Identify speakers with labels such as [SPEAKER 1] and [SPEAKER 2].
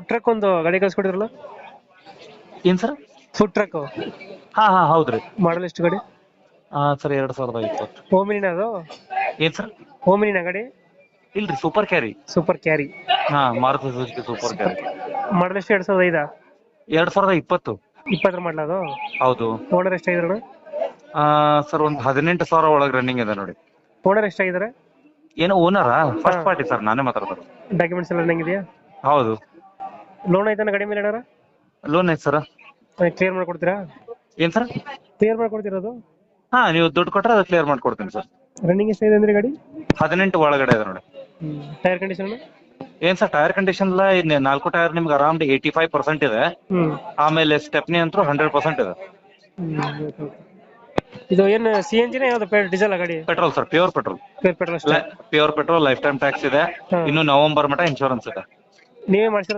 [SPEAKER 1] Food truck ಒಂದು ಗಾಡಿ ಕಳ್ಸ್ಕೊಟ್ಟಿದ್ರಲ್ಲ,
[SPEAKER 2] ಏನ್ ಸರ್?
[SPEAKER 1] ಫುಡ್ ಟ್ರಕ್
[SPEAKER 2] ಹಾ ಹೌದ್ರಿ.
[SPEAKER 1] ಮಾಡಲ್ ಎಷ್ಟು ಗಾಡಿ?
[SPEAKER 2] ಸರ್ 2020.
[SPEAKER 1] ಓಮಿನಿನ ಅದು?
[SPEAKER 2] ಏನ್ ಸರ್?
[SPEAKER 1] ಓಮಿನಿನ ಗಾಡಿ?
[SPEAKER 2] ಇಲ್ರಿ, super carry.
[SPEAKER 1] Super carry.
[SPEAKER 2] Maruti Suzuki super carry.
[SPEAKER 1] Model ಎಷ್ಟು 2005?
[SPEAKER 2] 2020.
[SPEAKER 1] 20 ಮಾಡಲ್ ಅದು?
[SPEAKER 2] ಹೌದು.
[SPEAKER 1] ಓನರ್ ಎಷ್ಟಾಗಿದ್ರು?
[SPEAKER 2] ಸರ್ ಒಂದ್ 18,000 ಒಳಗೆ ರನ್ನಿಂಗ್ ಇದೆ ನೋಡಿ.
[SPEAKER 1] ಓನರ್ ಎಷ್ಟಾಗಿದ್ದಾರೆ?
[SPEAKER 2] ಏನೋ ಓನರಾ? ಫಸ್ಟ್ ಪಾರ್ಟಿ ಸರ್, ನಾನೇ ಮಾತಾಡ್ತಾರೆ.
[SPEAKER 1] ಡಾಕ್ಯುಮೆಂಟ್ಸ್ ಎಲ್ಲ ಹೆಂಗಿದೆಯಾ?
[SPEAKER 2] ಹೌದು.
[SPEAKER 1] ಲೋನ್ ಐತಾನ ಗಾಡಿ ಮೇಲೆ ಏನಾರ?
[SPEAKER 2] ಲೋನ್ ಐತೆ ಸರ್.
[SPEAKER 1] ಕ್ಲಿಯರ್ ಮಾಡ್ಕೊಡ್ತೀರಾ?
[SPEAKER 2] ಏನ್ ಸರ್?
[SPEAKER 1] ಕ್ಲಿಯರ್ ಮಾಡ್ಕೊಡ್ತೀರಾ ಅದು?
[SPEAKER 2] ನೀವು ದುಡ್ಡು ಕೊಟ್ರೆ ಅದು ಕ್ಲಿಯರ್ ಮಾಡ್ಕೊಡ್ತೀನಿ ಸರ್.
[SPEAKER 1] ರನ್ನಿಂಗ್ ಎಷ್ಟಾಗಿದೆ ಅಂದ್ರೆ ಗಾಡಿ?
[SPEAKER 2] 18 ಒಳಗಡೆ ಇದೆ ನೋಡಿ.
[SPEAKER 1] Tyre condition?
[SPEAKER 2] ಏನ್ ಸರ್, ಟೈರ್ ಕಂಡೀಷನ್ ಎಲ್ಲ 4 ಟೈರ್ ನಿಮ್ಗೆ ಆರಾಮ್ 85% ಇದೆ. ಆಮೇಲೆ ಸ್ಟೆಪ್ನಿ ಅಂತೂ 100% ಇದೆ.
[SPEAKER 1] ಇದು ಏನು ಸಿ ಎನ್ ಜಿನ ಯಾವ್ದು ಡೀಸೆಲ್ ಗಾಡಿ?
[SPEAKER 2] Petrol sir, pure petrol.
[SPEAKER 1] Petrol ಅಷ್ಟೇ?
[SPEAKER 2] Pure petrol, life time tax ಇದೆ. ಇನ್ನು ನವೆಂಬರ್ ಮಟ್ಟ ಇನ್ಶೂರೆನ್ಸ್ ಇದೆ.
[SPEAKER 1] ನೀವೇ ಮಾಡಿಸಿರೋ